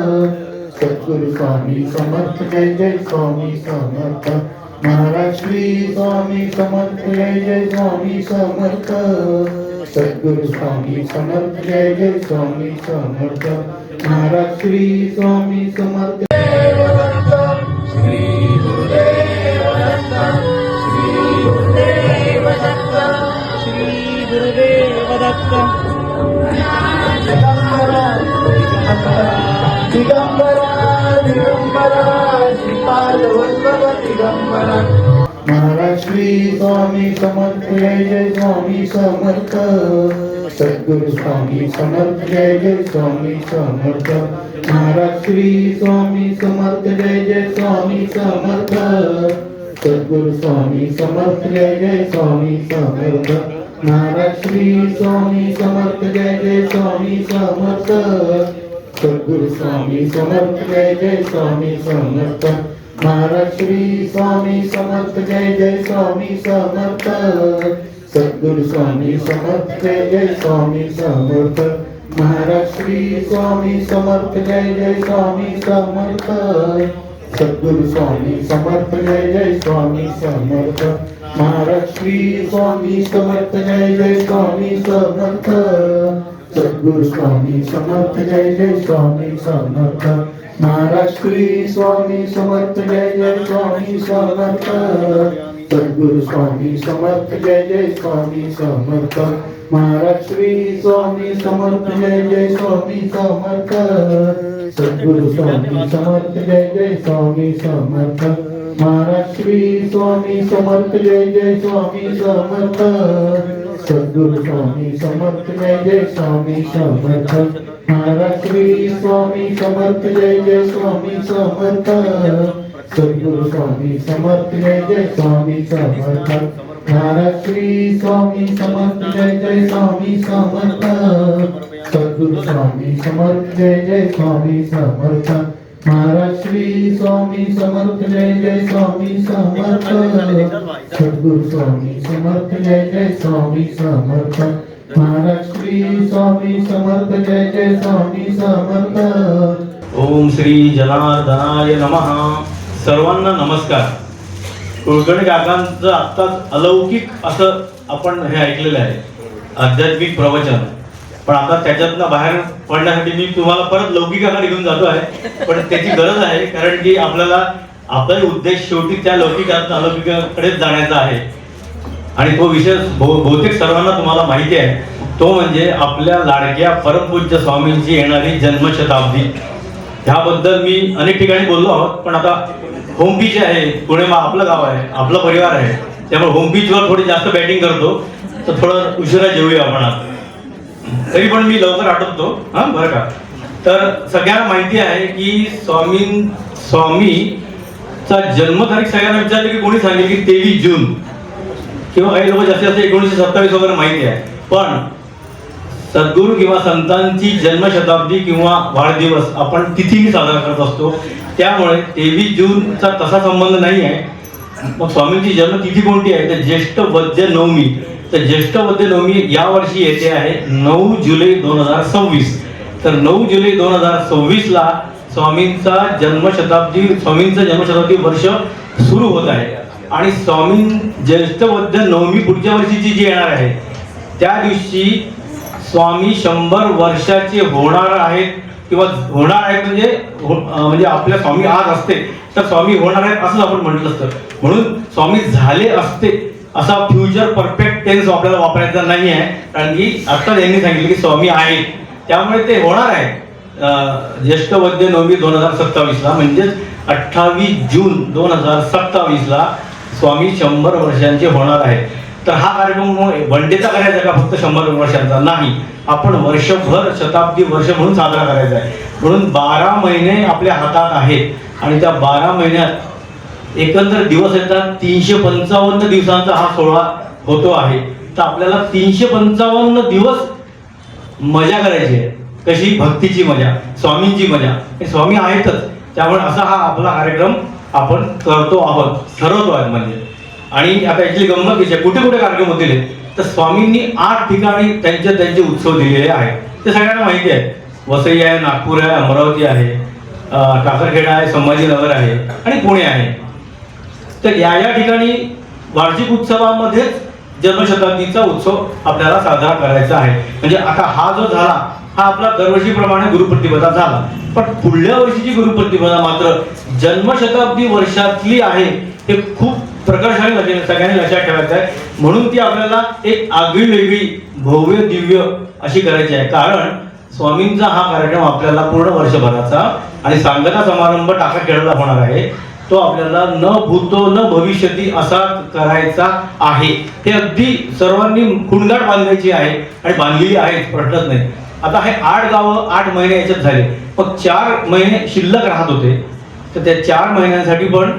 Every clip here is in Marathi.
सद्गुरु स्वामी समर्थ जय जय स्वामी समर्थ महाराज श्री स्वामी समर्थ जय जय स्वामी समर्थ सद्गुरु स्वामी समर्थ जय जय स्वामी समर्थ महाराज श्री स्वामी समर्थ श्री गुरुदेव दत्त श्री गुरुदेव दत्त श्री गुरुदेव दत्त महाराज श्री स्वामी समर्थ जय जय स्वामी समर्थ सद्गुरु स्वामी समर्थ जय जय स्वामी समर्थ महाराज श्री स्वामी समर्थ जय जय स्वामी समर्थ सद्गुरु स्वामी समर्थ जय जय स्वामी समर्थ महाराज श्री स्वामी समर्थ जय जय स्वामी समर्थ सद्गुरु स्वामी समर्थ जय जय स्वामी समर्थ महाराज श्री स्वामी समर्थ जय जय स्वामी समर्थ सद्गुरु स्वामी समर्थ जय जय स्वामी समर्थ महाराज श्री स्वामी समर्थ जय जय स्वामी समर्थ सद्गुरु स्वामी समर्थ जय जय स्वामी समर्थ महाराज श्री स्वामी समर्थ जय जय स्वामी समर्थ सद्गुरु स्वामी समर्थ जय जय स्वामी समर्थ महाराज श्री स्वामी समर्थ जय जय स्वामी समर्थ सद्गुरु स्वामी समर्थ जय जय स्वामी समर्थ महाराज श्री स्वामी समर्थ जय जय स्वामी समर्थ सद्गुरु स्वामी समर्थ जय जय स्वामी समर्थ महाराज श्री स्वामी समर्थ जय जय स्वामी समर्थ सद्गुरु स्वामी समर्थ जय जय स्वामी समर्थ महाराज श्री स्वामी समर्थ जय जय स्वामी समर्थ सद्गुरु स्वामी समर्थ जय जय स्वामी समर्थ महाराज श्री स्वामी समर्थ जय जय स्वामी समर्थ सद्गुरु स्वामी समर्थ जय जय स्वामी समर्थ महाराज श्री स्वामी समर्थ जय जय स्वामी समर्थ सद्गुरु स्वामी समर्थ जय जय स्वामी समर्थ महाराज श्री स्वामी समर्थ जय जय स्वामी समर्थ। ओम श्री जनार्दनाय नमः। सर्वांना नमस्कार। कुलकर्णी काकांचं आत्ताच अलौकिक असं आपण हे ऐकलेलं आहे आध्यात्मिक प्रवचन, पण आता त्याच्यातनं बाहेर पडण्यासाठी मी तुम्हाला परत लौकिकाकडे घेऊन जातो आहे, पण त्याची गरज आहे कारण की आपल्याला आपला उद्देश शेवटी त्या लौकिकातून अलौकिकाकडेच जाण्याचा आहे आणि तो विषय बहुतेक सर्वांना तुम्हाला माहिती आहे, तो म्हणजे आपल्या लाडक्या परमपूज्य स्वामींची येणारी जन्मशताब्दी। ह्याबद्दल मी अनेक ठिकाणी बोललो आहोत, पण आता होम बीच आहे पुणे, आपलं गाव आहे, आपला परिवार आहे, त्यामुळे होम बीचवर थोडी जास्त बॅटिंग करतो, तर थोडं उशिरा जेवूया आपण आता। तरी पण मी लवकर आठवतो हा बरं का। तर सगळ्यांना माहिती आहे की स्वामीचा जन्मतारीख सगळ्यांना विचारली की कोणी सांगेल की 23 जून किंवा काही लोक जास्तीत जास्त 1927 वगैरे माहिती आहे, पण सद्गुरू किंवा संतांची जन्मशताब्दी किंवा वाढदिवस आपण तिथीही साजरा करत असतो, त्यामुळे 23 जूनचा तसा संबंध नाही आहे। मग स्वामींची जन्मतिथी कोणती आहे तर ज्येष्ठ वद्य नवमी, तर ज्येष्ठ वद्य नवमी यावर्षी येते आहे 9 जुलै 2026। तर 9 जुलै 2026 ला स्वामींचं जन्मशताब्दी वर्ष सुरू होत आहे आणि स्वामी ज्येष्ठ वद्य नवमी पुढच्या वर्षीची जी येणार आहे त्या दिवशी स्वामी 100 वर्षाचे होणार आहेत किंवा होणार आहेत, म्हणजे आपल्या स्वामी आज असते तर स्वामी होणार आहेत असं आपण म्हटलं असतं, म्हणून स्वामी झाले असते असा फ्युचर परफेक्ट टेन्स आपल्याला वापरायचा नाही आहे, कारण की आता त्यांनी सांगितलं की स्वामी आहेत, त्यामुळे ते होणार आहे ज्येष्ठ वद्य नवमी 2027 ला, म्हणजेच 28 जून 2027 ला स्वामी 100 वर्षांचे होणार आहे। तर हा कार्यक्रम वनडेचा करायचा का फक्त 100 वर्षांचा नाही, आपण वर्षभर शताब्दी वर्ष म्हणून साजरा करायचा आहे, म्हणून 12 महिने आपल्या हातात आहेत आणि त्या 12 महिन्यात एकंदर दिवस येतात 355 दिवसांचा हा सोहळा होतो आहे। तर आपल्याला 355 दिवस मजा करायची आहे, कशी भक्तीची मजा, स्वामींची मजा, स्वामी आहेतच, त्यामुळे असा हा आपला कार्यक्रम आपण करतो आहोत, ठरवतो आहे म्हणजे। आणि आता याची गंमत कशी आहे, कुठे कुठे कार्यक्रम होतील तर स्वामींनी 8 ठिकाणी त्यांचे उत्सव दिलेले आहेत, ते सगळ्यांना माहिती आहे। वसई आहे, नागपूर आहे, अमरावती आहे, टाकरखेडा आहे, संभाजीनगर आहे आणि पुणे आहे. तर या ठिकाणी वार्षिक उत्सवामध्येच जन्मशताब्दीचा उत्सव आपल्याला साजरा करायचा आहे. म्हणजे आता हा जो झाला हा आपला दरवर्षीप्रमाणे गुरुप्रतिपदा झाला, पण पुढल्या वर्षीची गुरुप्रतिपदा मात्र जन्मशताब्दी वर्षातली आहे. हे खूप प्रकर्षाने सगळ्यांनी लक्षात ठेवायचं आहे. म्हणून ती आपल्याला एक आगळी वेगळी भव्य दिव्य अशी करायची आहे. कारण स्वामींचा हा कार्यक्रम आपल्याला पूर्ण वर्षभराचा आणि सांगता समारंभ टाकरखेड्याला होणार आहे. तो आपल्याला न भूतो न भविष्यती असा करायचा आहे. हे अगदी सर्वांनी खुणगाठ बांधायची आहे आणि बांधलेली आहे, प्रश्नच नाही. आता हे 8 गावं 8 महिने याच्यात झाले, मग 4 महिने शिल्लक राहत होते. तर त्या 4 महिन्यांसाठी पण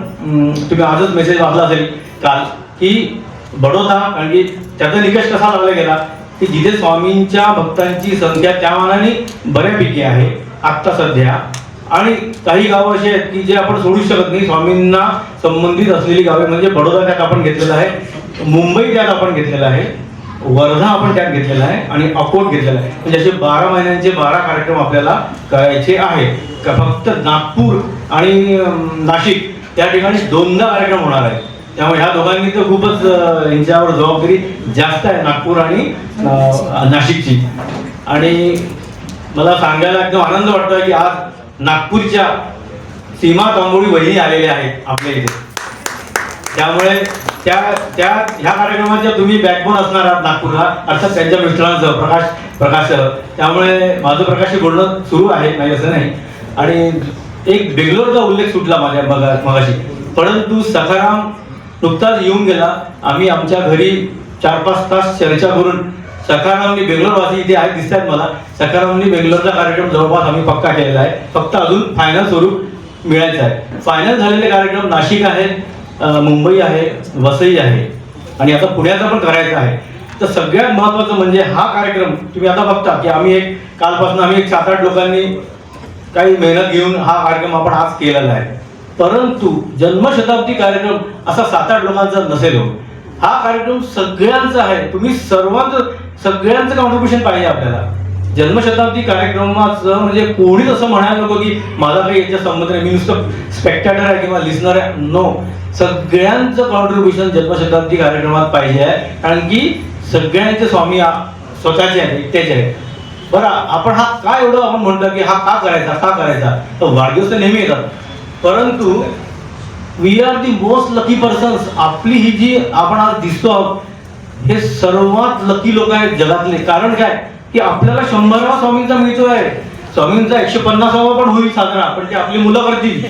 तुम्ही आजच मेसेज वाचला असेल काल की बडोदा, कारण की त्याचा निकष कसा लावला गेला की जिथे स्वामींच्या भक्तांची संख्या त्या मानाने बऱ्यापैकी आहे आत्ता सध्या, आणि काही गावं अशी आहेत की जे आपण सोडू शकत नाही. स्वामींना संबंधित असलेली गावे म्हणजे बडोदा त्यात आपण घेतलेला आहे, मुंबई त्यात आपण घेतलेला आहे, वर्धा आपण त्यात घेतलेला आहे आणि अकोट घेतलेला आहे. म्हणजे असे 12 महिन्यांचे 12 कार्यक्रम आपल्याला करायचे आहे. फक्त नागपूर आणि नाशिक या ठिकाणी 2दा कार्यक्रम होणार आहे. त्यामुळे ह्या दोघांनी तर खूपच यांच्यावर जबाबदारी जास्त आहे, नागपूर आणि नाशिकची. आणि मला सांगायला एकदम आनंद वाटतोय की आज नागपूरच्या सीमा तांबोळी वहिनी आलेल्या आहेत आपल्या इथे. त्यामुळे त्या ह्या कार्यक्रमाच्या तुम्ही बॅकबोन असणार आहात नागपूरला, अर्थात त्यांच्या मिस्टरांसह प्रकाशसह. त्यामुळे माझं प्रकाशशी बोलणं सुरू आहे, नाही असं नाही. आणि एक बेंगलोरचा उल्लेख सुटला माझ्या मगाशी, परंतु सखाराम नुकताच येऊन गेला. आम्ही आमच्या घरी 4-5 तास चर्चा करून सखारामनी, बेंगलोरवासी इथे आहेत दिसतात मला, सखारामनी बेंगलोरचा कार्यक्रम जवळपास आम्ही पक्का केलेला आहे. फक्त अजून फायनल स्वरूप मिळायचं आहे. फायनल झालेले कार्यक्रम नाशिक आहेत, मुंबई आहे, वसई आहे आणि आता पुण्याचा पण करायचा आहे. तर सगळ्यात महत्त्वाचं म्हणजे हा कार्यक्रम तुम्ही आता बघता की आम्ही कालपासून आम्ही 7-8 लोकांनी काही मेहनत घेऊन हा कार्यक्रम आपण आज केलेला आहे. परंतु जन्मशताब्दी कार्यक्रम असा 7-8 लोकांचा नसेल. हा कार्यक्रम सगळ्यांचा आहे. तुम्ही सगळ्यांचं कॉन्ट्रीब्युशन पाहिजे आपल्याला. जन्मशताब्दी कार्यक्रमाचं म्हणजे कोणीच असं म्हणायला नको की माझा काही याच्या संबंध नाही, मी नुसतं स्पेक्टॅटर आहे किंवा लिस्नर आहे. नो, सगळ्यांचं कॉन्ट्रीब्युशन जन्मशताब्दी कार्यक्रमात पाहिजे आहे. कारण की सगळ्यांचे स्वामी स्वतःचे आहेत, एकट्याचे आहेत. बरं, आपण हा काय एवढं आपण म्हणतो की हा का करायचा, तर वाढदिवस तर नेहमी येतात, परंतु we are the most lucky persons. आपली ही जी आपण आज दिसतो आहोत हे सर्वात लकी लोक आहेत जगातले. कारण काय की आपल्याला 100वा स्वामींचा मिळतोय. स्वामींचा 150वा पण होईल साजरा, पण ते आपली मुलं करतील.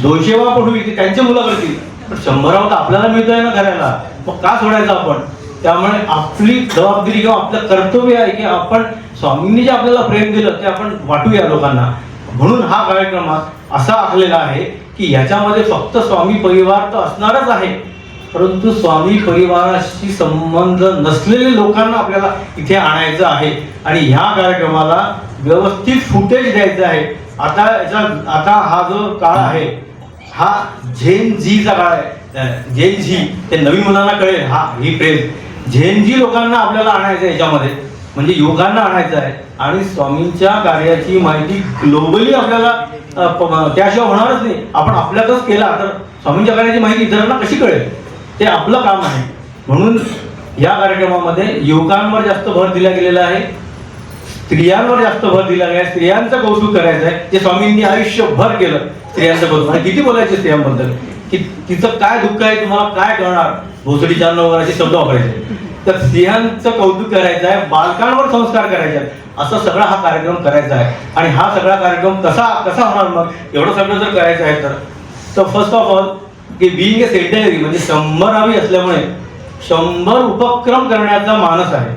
200वा पण होईल, ते त्यांची मुलं करतील. पण 100वा तर आपल्याला मिळतोय ना करायला, मग का सोडायचं आपण. त्यामुळे आपली जबाबदारी किंवा आपलं कर्तव्य आहे की आपण स्वामींनी जे आपल्याला प्रेम दिलं ते आपण वाटूया लोकांना. म्हणून हा कार्यक्रम असा आखलेला आहे की ह्याच्यामध्ये फक्त स्वामी परिवार तर असणारच आहे, परंतु स्वामी परिवाराशी संबंध नसलेले लोकांना आपल्याला इथे आणायचं आहे आणि ह्या कार्यक्रमाला व्यवस्थित फुटेज द्यायचं आहे. आता हा जो काळ आहे हा झेन झीचा काळ आहे. झेन झी ते नवीन मुलांना कळेल ही फ्रेज. झेन झी लोकांना आपल्याला आणायचं आहे याच्यामध्ये, म्हणजे युवकांना आणायचं आहे. आणि स्वामींच्या कार्याची माहिती ग्लोबली आपल्याला त्याशिवाय होणारच नाही. आपण आपल्यातच केला तर स्वामींच्या कार्याची माहिती इतरांना कशी कळेल, ते आपलं काम आहे. म्हणून या कार्यक्रमामध्ये युवकांवर जास्त भर दिला गेलेला आहे, स्त्रियांवर जास्त भर दिला गेला आहे. स्त्रियांचं कौतुक करायचं आहे जे स्वामींनी आयुष्यभर केलं. स्त्रियांचं कौतुक आणि किती बोलायचे स्त्रियांबद्दल की तिचं काय दुःख आहे तुम्हाला काय कळणार, भोसडीच्या वगैरे शब्द वापरायचे. तर स्त्रियांचं कौतुक करायचं आहे, बालकांवर संस्कार करायचे आहेत. असं सगळा हा कार्यक्रम करायचा आहे. आणि हा सगळा कार्यक्रम कसा होणार मग एवढं सगळं जर करायचं आहे तर फर्स्ट ऑफ ऑल की बिईंग ए सेंटनरी म्हणजे 100वी असल्यामुळे 100 उपक्रम करण्याचा मानस आहे.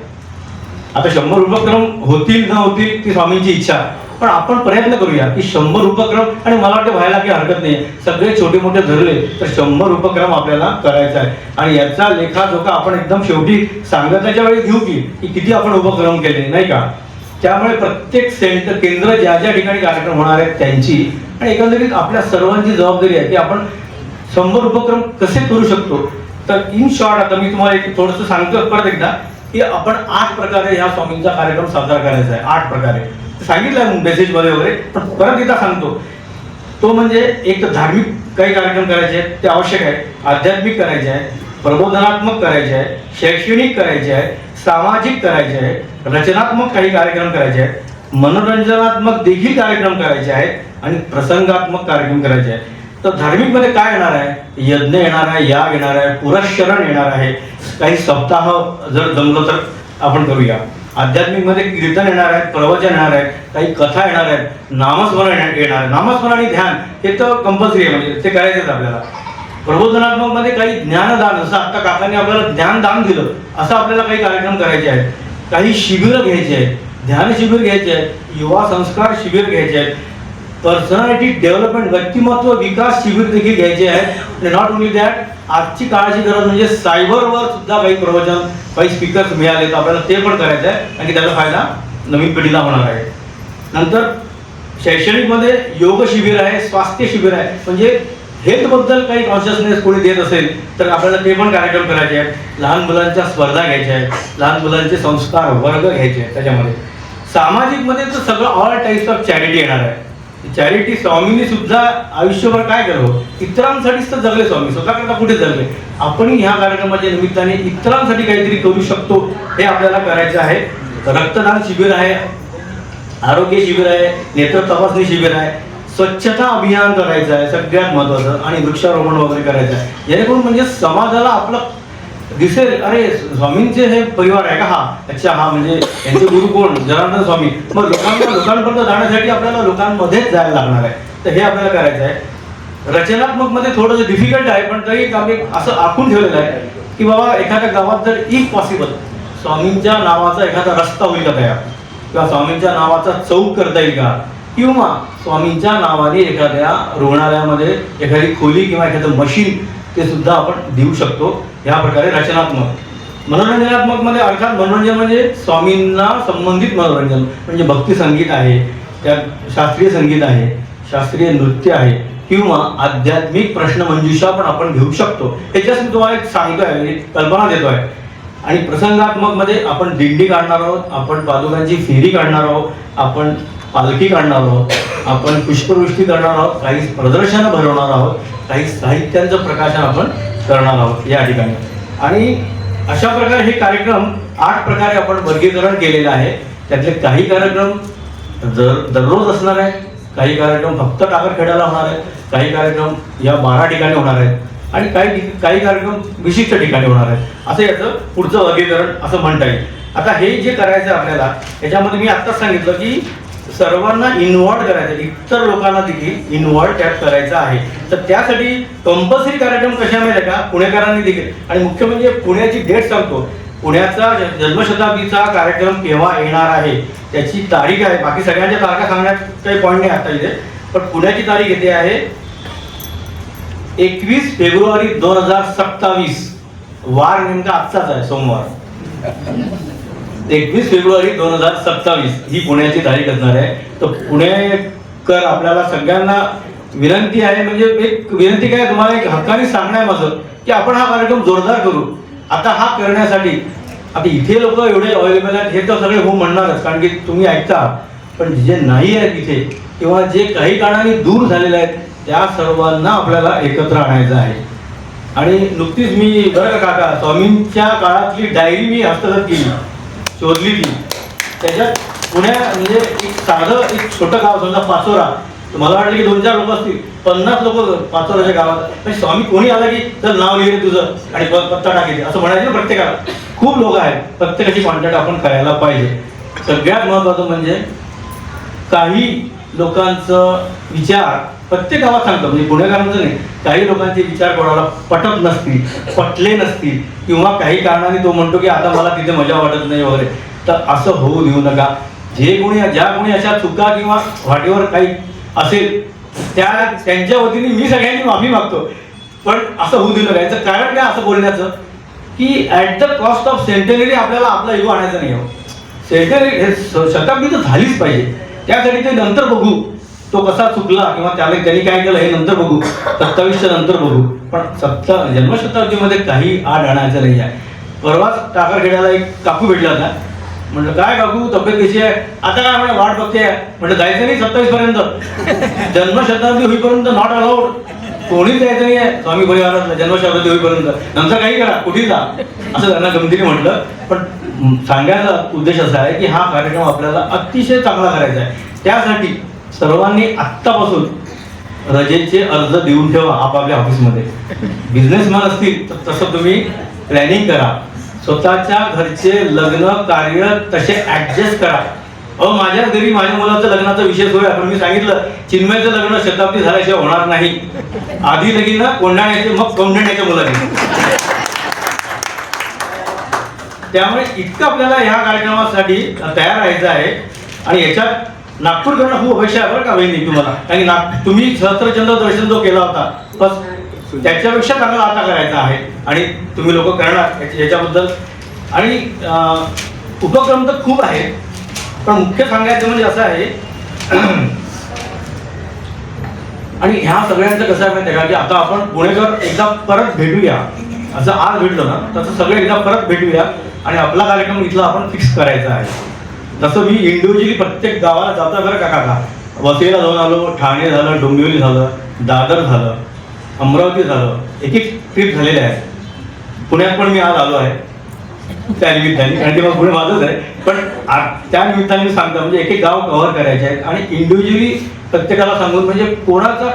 आता 100 उपक्रम होतील न होतील ती स्वामींची इच्छा, पण आपण प्रयत्न करूया की 100 उपक्रम, आणि मला वाटतं व्हायला काही हरकत नाही. सगळे छोटे मोठे धरले तर 100 उपक्रम आपल्याला करायचा आहे. आणि याचा लेखाजोखा आपण एकदम शेवटी सांगण्याच्या वेळी घेऊ की किती आपण उपक्रम केले, नाही का. त्यामुळे प्रत्येक केंद्र ज्या ज्या ठिकाणी कार्यक्रम होणार आहेत त्यांची आणि एकंदरीत आपल्या सर्वांची जबाबदारी आहे की आपण 100 उपक्रम कसे करू शकतो. तर इन शॉर्ट आता मी तुम्हाला एक थोडंसं सांगतो परत एकदा की आपण 8 प्रकारे ह्या स्वामींचा कार्यक्रम साजरा करायचा आहे. 8 प्रकारे सांगितलं मेसेजमध्ये वगैरे, पण परत एकदा सांगतो. तो म्हणजे एक तर धार्मिक काही कार्यक्रम करायचे आहेत ते आवश्यक आहे, आध्यात्मिक करायचे आहे, प्रबोधनात्मक करायचे आहे, शैक्षणिक करायचे आहे, सामाजिक करायचे आहे, रचनात्मक काही कार्यक्रम करायचे आहेत, मनोरंजनात्मक देखील कार्यक्रम करायचे आहेत आणि प्रसंगात्मक कार्यक्रम करायचे आहेत. तर धार्मिक मध्ये काय येणार आहे? यज्ञ येणार आहे, याग येणार आहे, पुरस्चरण येणार आहे, काही सप्ताह जर जमलं तर आपण करूया. आध्यात्मिक मध्ये कीर्तन येणार आहेत, प्रवचन येणार आहेत, काही कथा येणार आहेत, नामस्मरण येणार आहे. नामस्मरण आणि ध्यान हे तर कंपल्सरी आहे, म्हणजे ते करायचंच आपल्याला. प्रबोधनात्मक मध्ये काही ज्ञानदान, जसं आता काकांनी आपल्याला ज्ञानदान दिलं असं आपल्याला काही कार्यक्रम करायचे आहेत. काही शिबिरं घ्यायची आहेत, ध्यान शिबिर घ्यायचे आहेत, युवा संस्कार शिबिर घ्यायचे आहेत, पर्सनॅलिटी डेव्हलपमेंट व्यक्तिमत्व विकास शिबिर देखील घ्यायचे आहेत. नॉट ओनली दॅट, आजची काळाची गरज म्हणजे सायबरवर सुद्धा काही प्रवचन, काही स्पीकर्स मिळाले तर आपल्याला ते पण करायचं आहे आणि त्याचा फायदा नवीन पिढीला होणार आहे. नंतर शैक्षणिकमध्ये योग शिबिर आहे, स्वास्थ्य शिबिर आहे, म्हणजे हेल्थबद्दल काही कॉन्शियसनेस कोणी देत असेल तर आपल्याला ते पण कार्यक्रम करायचे आहेत. लहान मुलांच्या स्पर्धा घ्यायच्या आहेत, लहान मुलांचे संस्कार वर्ग घ्यायचे आहेत. त्याच्यामध्ये सामाजिकमध्ये तर सगळं ऑल टाईप्स ऑफ चॅरिटी येणार आहे. चॅरिटी स्वामींनी सुद्धा आयुष्यभर काय केलं, इतरांसाठीच तर जगले स्वामी, स्वतःकरता कुठे जगले. आपण ह्या कार्यक्रमाच्या निमित्ताने इतरांसाठी काहीतरी करू शकतो हे आपल्याला करायचं आहे. रक्तदान शिबिर आहे, आरोग्य शिबिर आहे, नेत्र तपासणी शिबिर आहे, स्वच्छता अभियान करायचं आहे सगळ्यात महत्वाचं, आणि वृक्षारोपण वगैरे करायचं आहे. जेणेकरून म्हणजे समाजाला आपलं दिसेल, अरे स्वामींचे हे परिवार आहे का हा, अच्छा हा म्हणजे यांचे गुरु कोण, जनार्दन स्वामी. मग लोकांपर्यंत जाण्यासाठी आपल्याला लोकांमध्येच जायला लागणार आहे. तर हे आपल्याला करायचं आहे. रचनात्मक मध्ये थोडंसं डिफिकल्ट आहे, पण तरी आम्ही असं आखून ठेवलेलं आहे की बाबा एखाद्या गावात जर इफ पॉसिबल स्वामींच्या नावाचा एखादा रस्ता होईल का तयार, किंवा स्वामींच्या नावाचा चौक करता येईल का, किंवा स्वामींच्या नावाने एखाद्या रुग्णालयामध्ये एखादी खोली किंवा एखादं मशीन ते सुद्धा आपण देऊ शकतो. ह्या प्रकारे रचनात्मक. मनोरंजनात्मक मध्ये अर्थात मनोरंजन म्हणजे स्वामींना संबंधित मनोरंजन, म्हणजे भक्ती संगीत आहे, त्यात शास्त्रीय संगीत आहे, शास्त्रीय नृत्य आहे, किंवा आध्यात्मिक प्रश्नमंजुषा पण आपण घेऊ शकतो. ह्याच्यात मी तुम्हाला एक सांगतोय, म्हणजे कल्पना देतोय. आणि प्रसंगात्मक मध्ये आपण दिंडी काढणार आहोत, आपण पादुकांची फेरी काढणार आहोत, आपण पालखी काढणार आहोत, आपण पुष्पवृष्टी करणार आहोत, काही प्रदर्शनं भरवणार आहोत, काही साहित्यांचं प्रकाशन आपण करणार आहोत या ठिकाणी. आणि अशा प्रकारे हे कार्यक्रम 8 प्रकारे आपण वर्गीकरण केलेलं आहे. त्यातले काही कार्यक्रम दररोज असणार आहे, काही कार्यक्रम फक्त टाकरखेड्याला होणार आहेत, काही कार्यक्रम या 12 ठिकाणी होणार आहेत, आणि काही कार्यक्रम विशिष्ट ठिकाणी होणार आहेत. असं याचं पुढचं वर्गीकरण असं म्हणता येईल. आता हे जे करायचं आपल्याला, याच्यामध्ये मी आत्ताच सांगितलं की सर्वांना इन्व्हॉल्व करायचं, इतर लोकांना देखील इन्व्हॉल्व त्यात करायचं आहे. तर त्यासाठी कंपल्सरी कार्यक्रम कशा माहिती का, पुणेकरांनी देखील. आणि मुख्य म्हणजे पुण्याची डेट सांगतो, पुण्याचा जन्मशताब्दीचा कार्यक्रम केव्हा येणार आहे त्याची तारीख आहे. बाकी सगळ्यांच्या तारखा सांगण्यात काही पॉईंट नाही आता इथे, पण पुण्याची तारीख येते आहे 21 फेब्रुवारी 2027. वार नेमका आजचाच आहे, सोमवार. 21 फेब्रुवारी 2027 ही पुण्याची तारीख असणार आहे. तर पुणेकर आपल्याला सगळ्यांना विनंती आहे, म्हणजे एक विनंती काय, तुम्हाला एक हक्काने सांगणं आहे माझं की आपण हा कार्यक्रम जोरदार करू. आता हा करण्यासाठी आता इथे लोक एवढे अवेलेबल आहेत हे तर सगळे हो म्हणणारच, कारण की तुम्ही ऐकता. पण जे नाही आहेत इथे, किंवा जे काही कारणाने दूर झालेले आहेत, त्या सर्वांना आपल्याला एकत्र आणायचं आहे. आणि नुकतीच मी बरं का काका, स्वामींच्या काळातली डायरी मी हस्तगत केली, शोधली ती. त्याच्यात पुण्या म्हणजे एक साधं एक छोटं गाव समजा पाचोरा, मला वाटलं की 2-4 लोक असतील, 50 लोक पाचोराच्या गावात. म्हणजे स्वामी कोणी आला की तर नाव लिहिले तुझं आणि पत्ता टाकायचे असं म्हणायचं प्रत्येकाला. खूप लोक आहेत, प्रत्येकाची कॉन्टॅक्ट आपण करायला पाहिजे. सगळ्यात महत्त्वाचं म्हणजे काही लोकांचं विचार प्रत्येक गावात सांगतो, म्हणजे पुणेकरांचं नाही, काही लोकांचे विचार कोणाला पटत नसतील, पटले नसतील, किंवा काही कारणाने तो म्हणतो की आता मला तिथे मजा वाटत नाही वगैरे. तर असं होऊ देऊ नका. ज्या कोणी अशा चुका किंवा वाटेवर काही असेल त्यांच्या वतीने मी सगळ्यांनी माफी मागतो, पण असं होऊ देऊ नका. याचं कारण काय असं बोलण्याचं की at the cost of centenary आपल्याला आपला इगो आणायचा नाही. सेंटेनरी हे शताब्दी तर झालीच पाहिजे, त्यासाठी ते नंतर बघू तो कसा चुकला किंवा त्यांनी काय केलं हे नंतर बघू, 27च्या नंतर बघू. पण जन्मशताब्दीमध्ये काही आड आणायचं नाही आहे. परवाच टाकरखेड्याला एक काकू भेटला होता, म्हटलं काय काकू तब्येत कशी आहे? आता काय म्हणे वाट बघते. म्हटलं जायचं नाही 27 पर्यंत, जन्मशताब्दी होईपर्यंत नॉट अलाउड, कोणीच जायचं नाही आहे स्वामी परिवारात जन्मशताब्दी होईपर्यंत, नंतर काही करा कुठेही जा, असं त्यांना गमतीने म्हटलं. पण सांगायचा उद्देश असा आहे की हा कार्यक्रम आपल्याला अतिशय चांगला करायचा आहे. त्यासाठी सर्वांनी आत्तापासून रजेचे अर्ज देऊन ठेवा आपापल्या ऑफिसमध्ये. बिझनेसमॅन असतील तर तसं तुम्ही प्लॅनिंग करा, स्वतःच्या घरचे लग्न कार्य तसे ऍडजस्ट करा. अहो माझ्याच घरी माझ्या मुलाचं लग्नाचा विशेष होय, पण मी सांगितलं चिन्मयचं लग्न शताब्दी झाल्याशिवाय होणार नाही. आधी लगीन कोंढाण्याचे मग कोंढाण्याच्या मुलाने. त्यामुळे इतकं आपल्याला ह्या कार्यक्रमासाठी तयार राहायचं आहे. आणि याच्यात नागपूर करणं खूप अपेक्षा आहे बरं का बहिणी तुम्हाला, कारण की तुम्ही सहस्त्रचंद्र दर्शन जो केला होता बस त्याच्यापेक्षा चांगला आता करायचा आहे आणि तुम्ही लोक करणार याच्याबद्दल. आणि उपक्रम तर खूप आहेत, पण मुख्य सांगायचं म्हणजे असं आहे आणि ह्या सगळ्यांचं कसं आहे माहिती आहे का, की आता आपण पुणेकर एकदा परत भेटूया, असं आज भेटलो ना तसं सगळे एकदा परत भेटूया आणि आपला कार्यक्रम इथला आपण फिक्स करायचा आहे. तसं मी इंडिव्हिज्युअली प्रत्येक गावाला जातो बरं का काका. वसईला जाऊन आलो, ठाणे झालं, डोंबिवली झालं, दादर झालं, अमरावती झालं, एक एक ट्रिप झालेल्या आहेत. पुण्यात पण मी आज आलो आहे त्या निमित्ताने, कारण की मग पुणे माझंच आहे. पण त्या निमित्ताने मी सांगतो म्हणजे एक एक गाव कव्हर करायचे आहेत आणि इंडिव्हिज्युअली प्रत्येकाला सांगून म्हणजे कोणाचा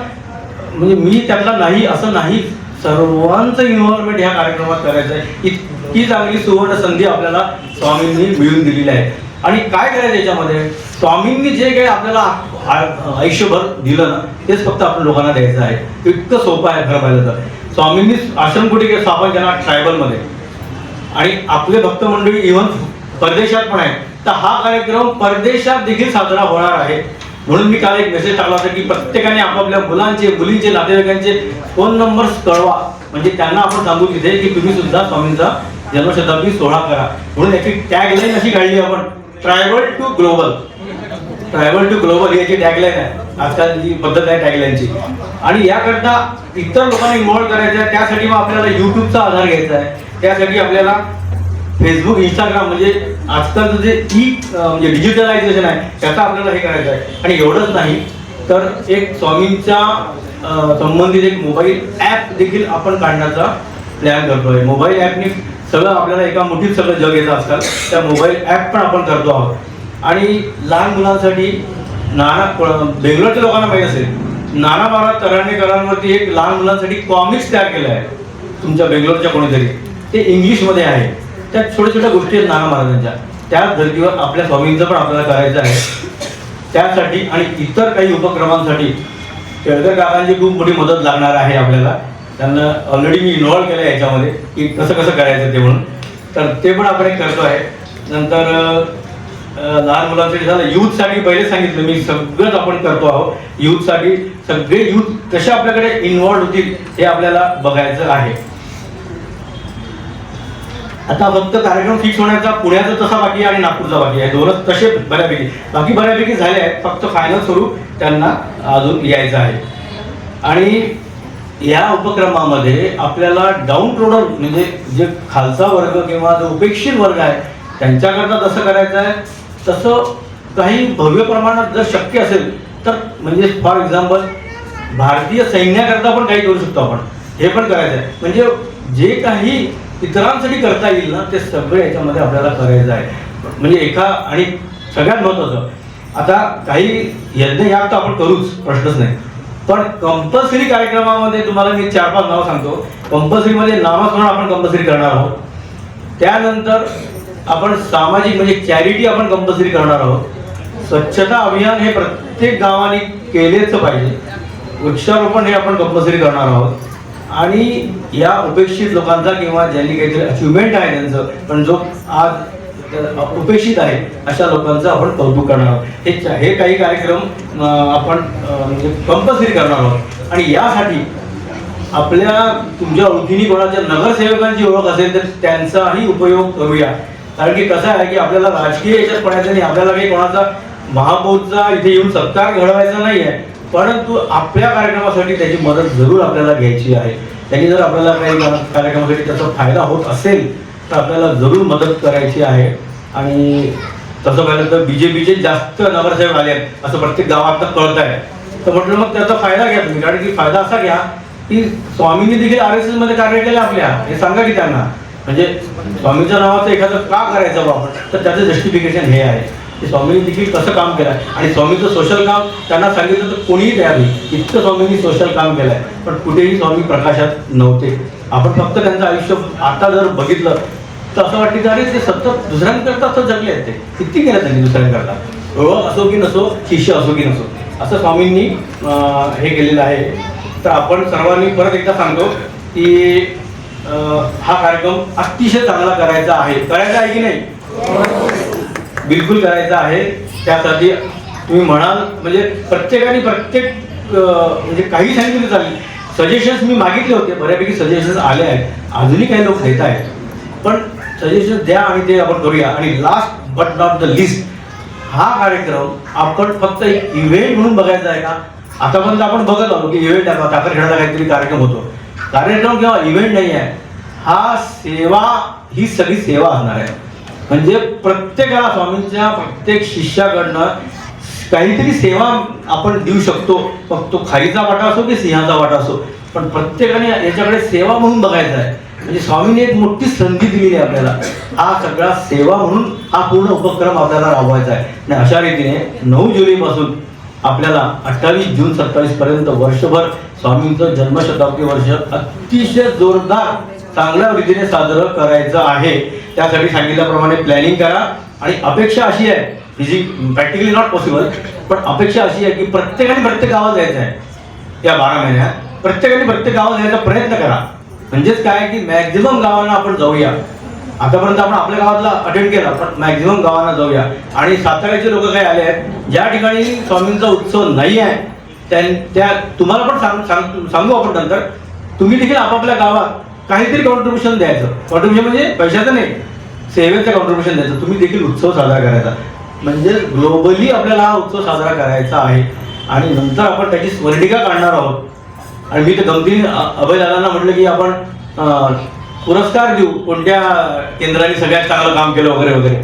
म्हणजे मी त्यातला नाही असं नाही, सर्वांचं इन्व्हॉल्वमेंट ह्या कार्यक्रमात करायचं आहे. इतकी चांगली सुवर्ण संधी आपल्याला स्वामींनी मिळवून दिलेली आहे. आणि काय करायचं याच्यामध्ये, स्वामींनी जे काही आपल्याला आयुष्यभर दिलं ना तेच फक्त आपण लोकांना द्यायचं आहे. इतकं सोपं आहे खरं पाहिलं तर. स्वामींनी आश्रम कुठे केलं, स्थापन केला ट्रायबलमध्ये, आणि आपले भक्त मंडळी इव्हन परदेशात पण आहे. तर हा कार्यक्रम परदेशात देखील साजरा होणार आहे. म्हणून मी काल एक मेसेज टाकला होता की प्रत्येकाने आपापल्या मुलांचे मुलींचे नातेवाईकांचे फोन नंबर्स कळवा, म्हणजे त्यांना आपण सांगू तिथे की तुम्ही सुद्धा स्वामींचा जन्मशताब्दी सोहळा करा. म्हणून याची टॅगलाईन अशी काढली आपण, tribal to global. Tribal to global याची टॅगलाईन आहे, आजकालची पद्धत आहे टॅगलाईनची. आणि याकरता इतर लोकांना इन्व्हॉल्व करायचं आहे. त्यासाठी मग आपल्याला युट्यूबचा आधार घ्यायचा आहे. त्यासाठी आपल्याला फेसबुक, इंस्टाग्राम म्हणजे आजकालचं जे म्हणजे डिजिटलायझेशन आहे त्याचा आपल्याला हे करायचं आहे. आणि एवढंच नाही तर एक स्वामींच्या संबंधित एक मोबाईल ॲप देखील आपण काढण्याचा प्लॅन करतोय. मोबाईल ॲपने सगळं आपल्याला एका मुठीत सगळं जग येतं आजकाल. त्या मोबाईल ॲप पण आपण करतो आहोत. आणि लहान मुलांसाठी बेंगलोरच्या लोकांना माहीत असेल, नाना महाराज तराणेकरांवरती एक लहान मुलांसाठी कॉमिक्स तयार केलं आहे तुमच्या बेंगलोरच्या कोणीतरी. ते इंग्लिशमध्ये आहे. त्या छोट्या छोट्या गोष्टी आहेत नाना महाराजांच्या. त्याच धर्तीवर आपल्या स्वामींचं पण आपल्याला करायचं आहे. त्यासाठी आणि इतर काही उपक्रमांसाठी केळकर काकांची खूप मोठी मदत लागणार आहे आपल्याला. त्यांना ऑलरेडी मी इन्व्हॉल्व केलं आहे याच्यामध्ये की कसं कसं करायचं ते म्हणून. तर ते पण आपण एक करतो आहे. नंतर लहान मुलांसाठी झालं, यूथसाठी पहिले सांगितलं मी सगळंच आपण करतो आहोत. यूथसाठी सगळे यूथ कसे आपल्याकडे इन्व्हॉल्व होतील हे आपल्याला बघायचं आहे. आता फक्त कार्यक्रम फिक्स होण्याचा पुण्याचा तसा बाकी आहे आणि नागपूरचा बाकी आहे. दोनच तसे बऱ्यापैकी, बाकी बऱ्यापैकी झाले आहेत. फक्त फायनल स्वरूप त्यांना अजून यायचं आहे. आणि या उपक्रमामध्ये आपल्याला डाऊन टोडर म्हणजे जे खालचा वर्ग किंवा जो उपेक्षित वर्ग आहे त्यांच्याकरता तसं करायचं आहे. तसं काही भव्य प्रमाणात जर शक्य असेल तर म्हणजे फॉर एक्झाम्पल भारतीय सैन्याकरता पण काही करू शकतो आपण, हे पण करायचं आहे. म्हणजे जे काही इतरांसाठी करता येईल ना ते सगळं याच्यामध्ये आपल्याला करायचं आहे. म्हणजे आणि सगळ्यात महत्त्वाचं, आता काही यज्ञ याग तर आपण करूच, प्रश्नच नाही, पण कंपल्सरी कार्यक्रमामध्ये तुम्हाला मी 4-5 नाव सांगतो. कंपल्सरीमध्ये नामस्मरण आपण कंपल्सरी करणार आहोत. त्यानंतर आपण सामाजिक म्हणजे चॅरिटी आपण कंपल्सरी करणार आहोत. स्वच्छता अभियान हे प्रत्येक गावाने केलेच पाहिजे. वृक्षारोपण हे आपण कंपल्सरी करणार आहोत. आणि या उपेक्षित लोकांचा किंवा ज्यांनी काहीतरी अचिव्हमेंट आहे त्यांचं पण जो आज उपेक्षित आहे अशा लोकांचं आपण कौतुक करणार आहोत. हे काही कार्यक्रम आपण म्हणजे कंपल्सरी करणार आहोत. आणि यासाठी आपल्या तुमच्या ओळखीने कोणाच्या नगरसेवकांची ओळख असेल तर त्यांचाही उपयोग करूया. कारण की कसं आहे की आपल्याला राजकीय याच्यात पडायचं नाही, आपल्याला काही कोणाचा महापौरचा इथे येऊन सत्कार घडवायचा नाही आहे, परंतु आपल्या कार्यक्रमासाठी त्याची मदत जरूर आपल्याला घ्यायची आहे. त्यांनी जर आपल्याला काही कार्यक्रमासाठी त्याचा फायदा होत असेल तर आपल्याला जरूर मदत करायची आहे. आणि तसं पाहिलं तर BJPचे जास्त नगरसेवक आले आहेत असं प्रत्येक गावात कळत आहे. तर म्हटलं मग त्याचा फायदा घ्या तुम्ही, कारण की फायदा असा घ्या की स्वामींनी देखील RSS मध्ये कार्य केलं आपल्या, हे सांगा की त्यांना, म्हणजे स्वामीच्या नावाचं एखादं का करायचं बाबा, तर त्याचं जस्टिफिकेशन हे आहे की स्वामींनी देखील कसं काम केलं आहे. आणि स्वामीचं सोशल काम त्यांना सांगितलं तर कोणीही तयार नाही, इतकं स्वामींनी सोशल काम केलं आहे. पण कुठेही स्वामी प्रकाशात नव्हते. आपण फक्त त्यांचं आयुष्य आता जर बघितलं तर असं वाटतं की अरे ते सतत दुसऱ्यांकरता असं जगले आहेत, ते किती केलं त्यांनी दुसऱ्यांकरता, ओळख असो की नसो, शिष्य असो की नसो, असं स्वामींनी हे केलेलं आहे. तर आपण सर्वांनी परत एकदा सांगतो की हा कार्यक्रम अतिशय चांगला करायचा आहे. करायचा आहे की नाही? बिलकुल करायचा आहे. त्यासाठी तुम्ही म्हणाल म्हणजे प्रत्येकाने प्रत्येक म्हणजे काही सांगितलं चालेल. सजेशन्स मी मागितले होते, बऱ्यापैकी सजेशन्स आले आहेत, अजूनही काही लोक देत आहेत, पण सजेशन्स द्या आणि ते आपण करूया. आणि last but not the list, हा कार्यक्रम आपण फक्त एक इव्हेंट म्हणून बघायचा आहे का? आतापर्यंत आपण बघत आलो की इव्हेंट आहे, टाकरखेड्याचा काहीतरी कार्यक्रम होतो. कार्यक्रम किंवा इव्हेंट नाही आहे हा, सेवा ही सगळी सेवा असणार आहे. म्हणजे प्रत्येकाला स्वामींच्या प्रत्येक शिष्याकडनं काहीतरी सेवा आपण देऊ शकतो. मग तो खारीचा वाटा असो की सिंहाचा वाटा असो, पण प्रत्येकाने याच्याकडे सेवा म्हणून बघायचं आहे. म्हणजे स्वामींनी एक मोठी संधी दिलेली आहे आपल्याला, हा सगळा सेवा म्हणून हा पूर्ण उपक्रम आपल्याला राबवायचा आहे. आणि अशा रीतीने 9 जुलैपासून आपल्याला 28 जून 27 पर्यंत वर्षभर स्वामींचं जन्मशताब्दी वर्ष अतिशय जोरदार चांगल्या रीतीने साजरं करायचं आहे. त्यासाठी सांगितल्याप्रमाणे प्लॅनिंग करा. आणि अपेक्षा अशी आहे, प्रॅक्टिकली नॉट पॉसिबल, पण अपेक्षा अशी आहे की प्रत्येकाने प्रत्येक गावात जायचं आहे. या 12 महिन्यात प्रत्येकाने प्रत्येक गावात जायचा प्रयत्न करा. म्हणजेच काय की मॅक्झिमम गावांना आपण जाऊया. आतापर्यंत आपण आपल्या गावातला अटेंड केला, पण मॅक्झिमम गावांना जाऊया. आणि साताऱ्याचे लोक काही आले आहेत ज्या ठिकाणी स्वामींचा उत्सव नाही आहे त्या तुम्हाला पण सांगू आपण नंतर. तुम्ही देखील आपापल्या गावात काहीतरी कॉन्ट्रीब्युशन द्यायचं. कॉन्ट्रीब्युशन म्हणजे पैशाचं नाही, सेवेचं कॉन्ट्रीब्युशन द्यायचं. तुम्ही देखील उत्सव साजरा करायचा. म्हणजे ग्लोबली आपल्याला हा उत्सव साजरा करायचा आहे. आणि नंतर आपण त्याची स्मरणिका काढणार आहोत. आणि मी तर गमतीने अभयदादांना म्हटलं की आपण पुरस्कार देऊ, कोणत्या केंद्राने सगळ्यात चांगलं काम केलं वगैरे वगैरे,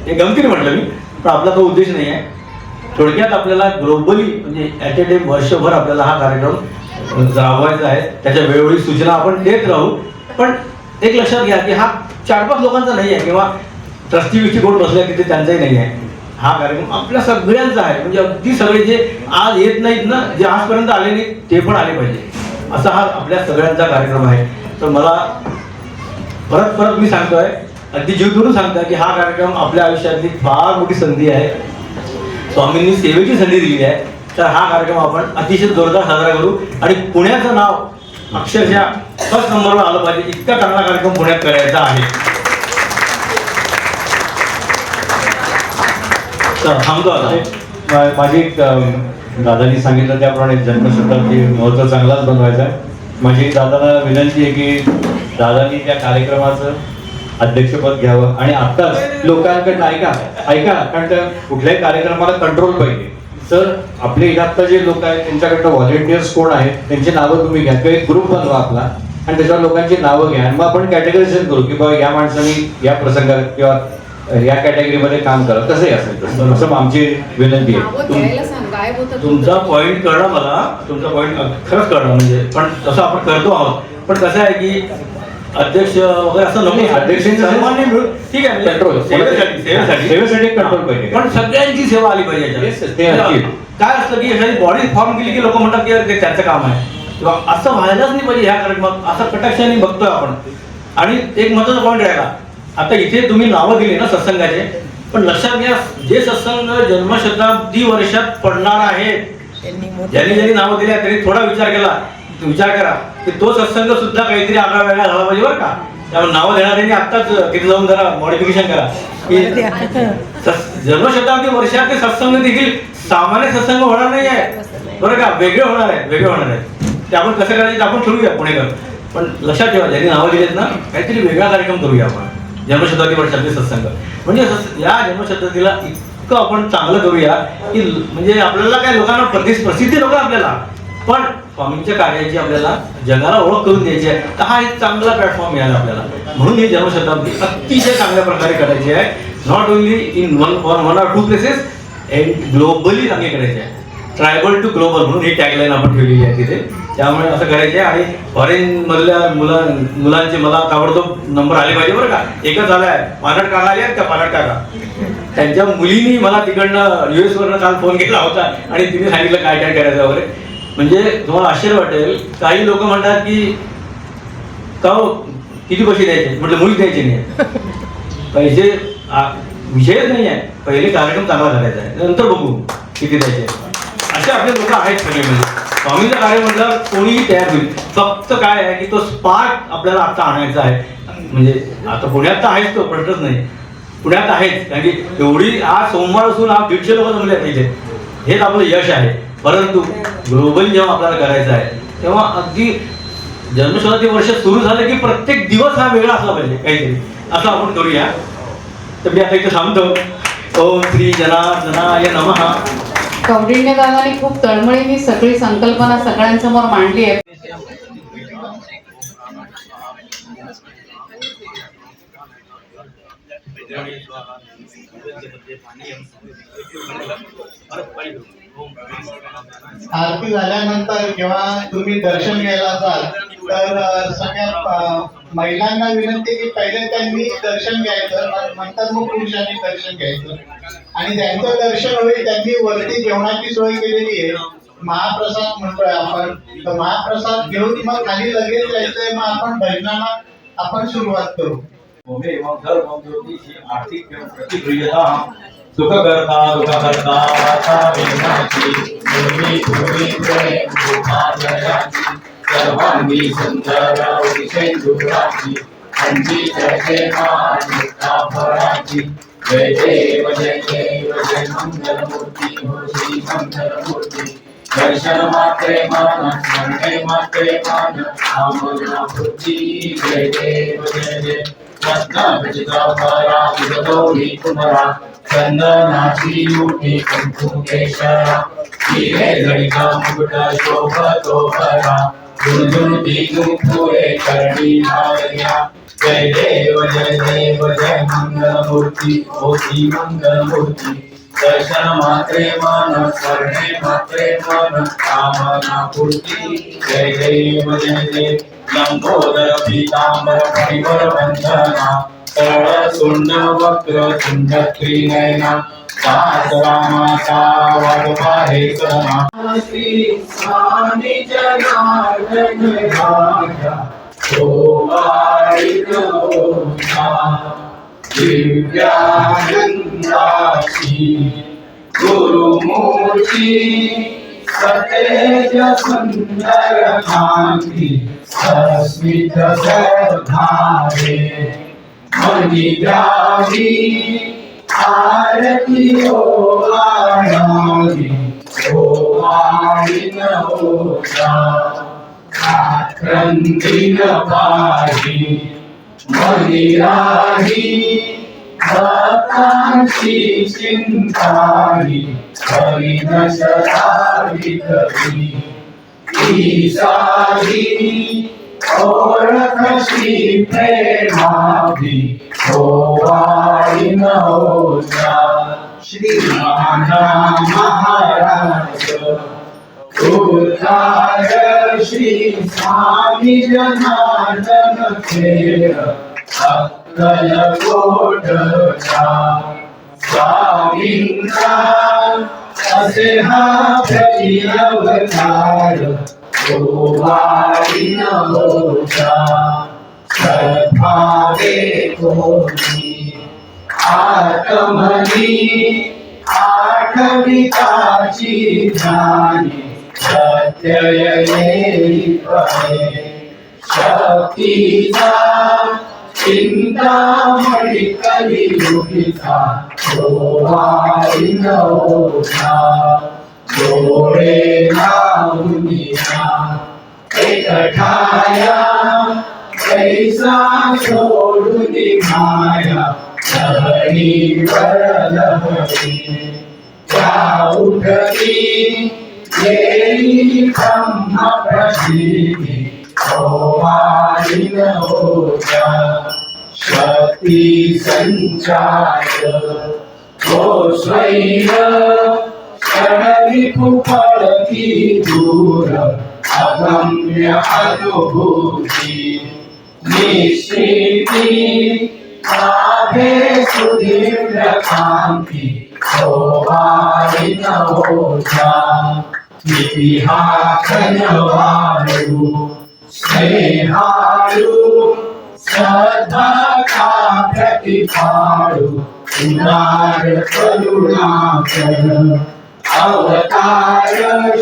हे गमतीने म्हटलं मी, पण आपला तो उद्देश नाही आहे. थोडक्यात आपल्याला ग्लोबली म्हणजे ॲट ए टाइम वर्षभर आपल्याला हा कार्यक्रम राबवायचा आहे. त्याच्या वेळोवेळी सूचना आपण देत राहू. पण एक लक्षात घ्या की हा 4-5 लोकांचा नाही आहे किंवा ट्रस्टी विष्टी कोण बसल्या तिथे त्यांचाही नाही आहे. हा कार्यक्रम आपल्या सगळ्यांचा आहे. म्हणजे अगदी सगळे जे आज येत नाहीत ना, जे आजपर्यंत आले नाहीत ते पण आले पाहिजे, असा हा आपल्या सगळ्यांचा कार्यक्रम आहे. तर मला परत मी सांगतोय, अगदी जीव तोडून सांगतोय की हा कार्यक्रम आपल्या आयुष्यातली फार मोठी संधी आहे. स्वामींनी सेवेची संधी दिली आहे. तर हा कार्यक्रम आपण अतिशय जोरदार साजरा करू. आणि पुण्याचं नाव अक्षरशः फर्स्ट नंबरवर आलं पाहिजे, इतका चांगला कार्यक्रम पुण्यात करायचा आहे. थांबतो आता. माझी दादांनी सांगितलं त्याप्रमाणे जन्मशताब्दी महोत्सव चांगलाच बनवायचा आहे. माझी दादाला विनंती आहे की दादांनी त्या कार्यक्रमाचं अध्यक्षपद घ्यावं. आणि आत्ताच लोकांकडनं ऐका, कारण त्या कुठल्याही कार्यक्रमाला कंट्रोल पाहिजे. तर आपले इथं आत्ता जे लोक आहेत त्यांच्याकडनं व्हॉलेंटियर्स कोण आहेत त्यांची नावं तुम्ही घ्या, किंवा एक ग्रुप बनवा आपला आणि त्याच्यावर लोकांची नावं घ्या. आणि मग आपण कॅटेगरायझेशन करू की बाबा या माणसाने या प्रसंगात किंवा या कॅटेगरीमध्ये काम करा, कसंही असेल असं आमची विनंती आहे. तुमचा पॉईंट कळलं मला, तुमचा पॉईंट खरंच कळलं. म्हणजे पण तसं आपण करतो आहोत. पण कसं आहे की अध्यक्ष वगैरे असं नको, अध्यक्षांचं सर्वांनी मिळून ठीक आहे कंट्रोल, सेवेसाठी कंट्रोल पाहिजे, पण सगळ्यांची सेवा आली पाहिजे. काय असतं की एखादी बॉडी फॉर्म केली की लोक म्हणतात की ते त्यांचं काम आहे, किंवा असं व्हायलाच नाही पाहिजे ह्या कार्यक्रमात, असं कटाक्षाने बघतोय आपण. आणि एक महत्वाचा पॉईंट राहिला, आता इथे तुम्ही नावं दिली ना सत्संगाचे, पण लक्षात घ्या जे सत्संग जन्मशताब्दी वर्षात पडणार आहेत, ज्यांनी नावं दिली त्यांनी थोडा विचार करा की तो सत्संग सुद्धा काहीतरी आगळा वेगळा झाला पाहिजे बरं का. त्यामुळे नावं देणाऱ्यांनी आत्ताच तिथे जाऊन जरा मॉडिफिकेशन करा की जन्मशताब्दी वर्षात ते सत्संग देखील सामान्य सत्संग होणार नाही आहे बरं का, वेगळे होणार आहे. ते आपण कसं करायचं आपण ठरवूया पुणेकर. पण लक्षात ठेवा ज्यांनी नावं दिलेत ना, काहीतरी वेगळा कार्यक्रम करूया आपण जन्मशताब्दी वर्षातले सत्संग. म्हणजे या जन्मशताब्दीला इतकं आपण चांगलं करूया की म्हणजे आपल्याला काय लोकांना प्रसिद्धी नको आपल्याला, पण स्वामींच्या कार्याची आपल्याला जगाला ओळख करून द्यायची आहे. तर हा एक चांगला प्लॅटफॉर्म मिळाला आपल्याला. म्हणून ही जन्मशताब्दी अतिशय चांगल्या प्रकारे करायची आहे. Not only in one or two places and globally चांगले करायचे आहे. ट्रायबल टू ग्लोबल म्हणून ही टॅगलाईन आपण ठेवलेली आहे तिथे. त्यामुळे असं करायचे आहे. आणि फॉरेनमधल्या मुलांचे मला ताबडतोब नंबर आले पाहिजे बरं का. एकच आला आहे, पालट काका आले आहेत का, पालट काका. त्यांच्या मुलीनी मला तिकडनं US वरनं काल फोन केला होता आणि तिने सांगितलं काय काय करायचं वगैरे. म्हणजे तुम्हाला आश्चर्य वाटेल, काही लोक म्हणतात की का किती पैसे द्यायचे, म्हटलं मुळीच द्यायचे नाही. पैसे विषयच नाही आहे, पहिले कार्यक्रम चांगला करायचा आहे, नंतर बघू किती द्यायचे. असे आपले लोक आहेत सगळे. म्हणजे स्वामींचं कार्य म्हटलं कोणीही तयार होईल. फक्त काय आहे की तो स्पार्क आपल्याला आता आणायचा आहे. म्हणजे आता पुण्यात तर आहेच, तो प्रश्नच नाही, पुण्यात आहेच. कारण की एवढी आज सोमवार असून 150 लोक जमले आहेत इथे, हेच आपलं यश आहे. परंतु ग्लोबली जेव्हा आपल्याला करायचं आहे तेव्हा अगदी जन्मशताब्दी वर्ष सुरू झालं की प्रत्येक दिवस हा वेगळा असला पाहिजे काहीतरी, असं आपण करूया. तर मी आता इथे थांबतो. ओम श्री जनार्दनाय नमः. कौंडिण्य दादाने खूप तळमळीने सगळी संकल्पना सगळ्यांसमोर मांडली आहे. आरती झाल्यानंतर जेव्हा तुम्ही दर्शन घ्यायला जाल तर सगळ्या महिलांना विनंती की पहिले त्यांनी दर्शन घ्यायचं, नंतर मग पुरुषांनी दर्शन घ्यायचं. आणि ज्यांचं दर्शन होईल त्यांनी वरती जेवणाची सोय केलेली आहे, महाप्रसाद म्हणतोय आपण. तर महाप्रसाद घेऊन मग खाली लगेच जायचंय. मग आपण भजनाला आपण सुरुवात करू. आर्थिक प्रतिप्रियता सुख करता दुःख करता सर्वांगी सुंदर विषेंदुराची जय देव जय देव जय मंगलमूर्ती हो श्री मंगलमूर्ती. दर्शन मात्रे मन स्मरणे मात्रे मन आमना बुद्धी. जय देव जय देव रत्नखचिताभरा विगतौरी कुमरा चंदनाची युटी कुंकुमेश्वरा. हिरे जडिका मुकुट शोभतो भरा झुणझुणती नुपुरे करणी भावया. जय देव जय मंगलमूर्ती ओ श्री मंगलमूर्ती. दर्शन मात्रे मन स्मरणे मात्रे मन कामना पूर्ती. जय देव जय देव लंबोदर पीतांबर परिवर वंदना सरळ सुंड वक्र तुंड त्रिनयना दास रामाचा वाढवा हे सना. श्री स्वामी जनार्दन राजा गोवाळी गोसा दिव्यानंदाची गुरुमूर्ती सतेज सुंदर कांती अस्मित धारे. मनी द्यावी आरती ओवाळावी ओवाळी नवोसा. क्रांती पाही मनी राही भक्तांची चिंताही. हरी नशरावी कवी ईसाही ओळखशी प्रेमावी ओवाळी नवोसा. श्री महाराज उद्धार श्री स्वामी जनार्दन खेळ अक्कल कोटचा. स्वामींचा असे हा प्रतिअवतार ओवाळी नवोसा. सद्भावे कोणी आत्मनी आठविताची ज्ञानी सत्य येई पहे. शक्तीचा चिंतामणी कलियुगीचा ओवाळी नवोसा. डोळे लावूनिया एकठाया कैसा सोडून माया. लहरी वर लहरी त्या उठती येई ब्रह्म प्रसिद्धी ओवाळी नवोसा. शक्ती संचार हो स्वैर शरणिकु पडती दूर अगम्य अनुभूती निश्चिती माझे सुदीर्घ कांती होवारी न होता इतिहास वाळू स्नेहाळू सद्भाका प्रतिपाळू उदार करुणाकर अवतार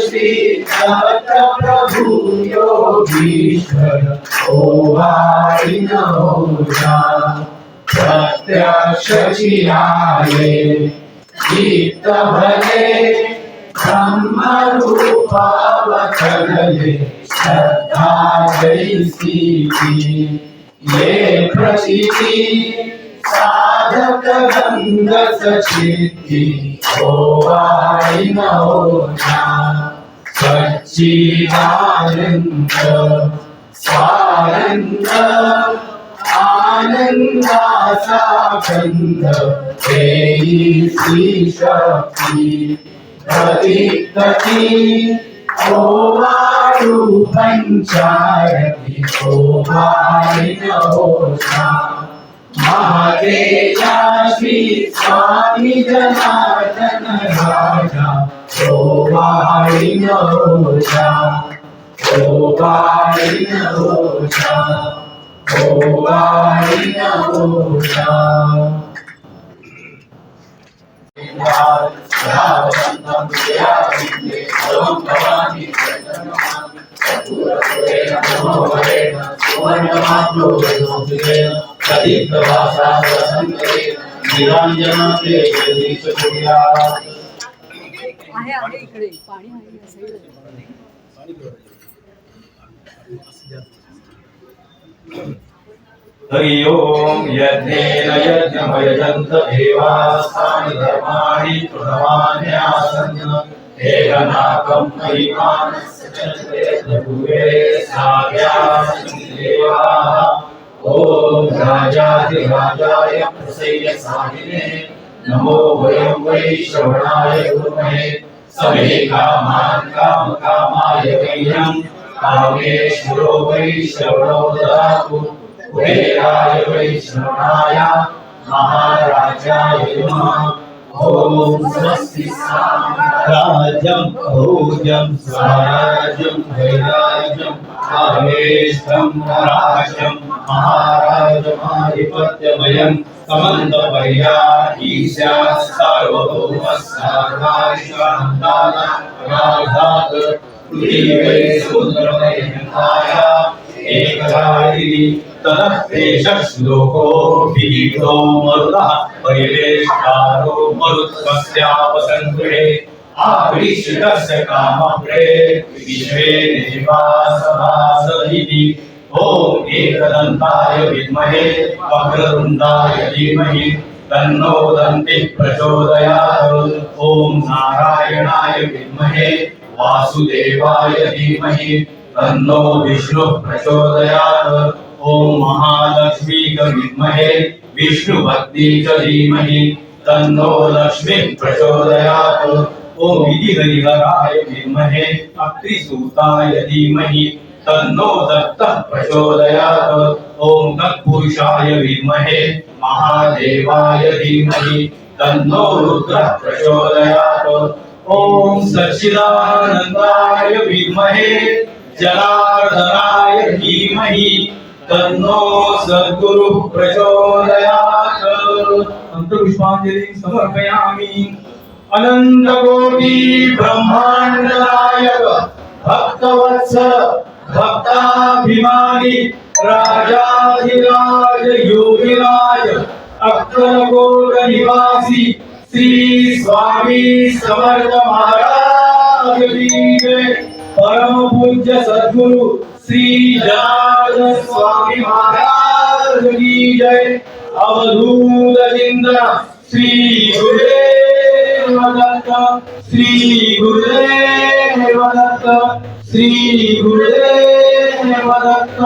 श्री दत्त प्रभु योगीश्वर ओवारी न होता प्रत्यक्ष चिराये चित्त भले ब्रह्मरूप अवतरले श्रद्धा जैसी ये प्रचिती साधक गंग सचिती होवारी न होता सच्चिदानंद स्वानंद आनंदाचा गंध देई श्री शक्ती प्रतीकती ओवाळू पंचारती ओवारी न होता महादेया श्री स्वामी जनार्दन राजा ओवारी न होता ओवारी न होता ओवारी न होता आहे इकडे पाणी आहे या साईडला. हरि ओम यज्ञेन यज्ञमयजन्त देवास्तानि धर्माणि कृतवान्यासन् एकनाकं महिमानस्य भुवे साव्यासि देवाः ॐ राजाधिराजाय प्रसय्य साहिने नमो वयं वै श्रवणाय गुरुमहे समे कामान् कामकामाय वैनं कामेश्वरो वै श्रवणो ददातु कुबेराय वै श्रवणाय महाराजाय नमः ॐ स्वस्ति साम्राज्यं भोज्यं स्वराज्यं वैराज्यं आवेशं राज्यं महाराजमाधिपत्यमयं समन्तपर्यायीशा सार्वभौमस्सार्वादिशान्तानाघात पृथिवै सुन्दरमयन्ताय एकधारिणी तदप्रेष श्लोको विहितो मरुतः परिवेष्टारो मरुत्कस्यापसङ्गृहे आवृष्टस्य कामप्रे विश्वे देवासभासदिति ॐ एकदन्ताय विद्महे वक्रतुण्डाय धीमहि तन्नो दन्तिः प्रचोदयात् ॐ नारायणाय विद्महे वासुदेवाय धीमहि तन्नो विष्णुः प्रचोदयात् ॐ महालक्ष्मीक विद्महे विष्णुभक्ति च धीमहि तन्नो लक्ष्मीः प्रचोदयात् ॐ विधिहरिहराय विद्महे अत्रिसूताय धीमहि तन्नो दत्तः प्रचोदयात् ॐ तत्पुरुषाय विद्महे महादेवाय धीमहि तन्नो रुद्रः प्रचोदयात् ॐ सच्चिदानन्दाय विद्महे जनार्दनाय धीमहि तन्नो सद्गुरुः प्रचोदयात् मंत्रपुष्पांजलिं समर्पयामि अनन्तकोटि ब्रह्माण्ड नायक भक्तवत्सल भक्ताभिमानी राजाधिराज योगिराज अक्कलकोट निवासी श्री स्वामी समर्थ महाराज की जय। परम पूज्य सद्गुरु श्री जनार्दन स्वामी महाराज की जय। अवधूत चिंतन श्री गुरुदेव दत्त श्री गुरुदेव दत्त श्री गुरुदेव दत्त।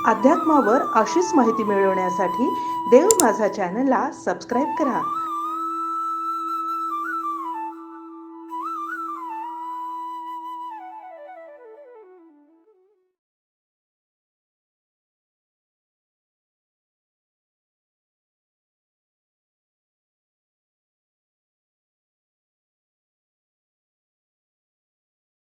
अध्यात्मावर अशीच माहिती मिळवण्यासाठी देव माझा चॅनलला सबस्क्राईब करा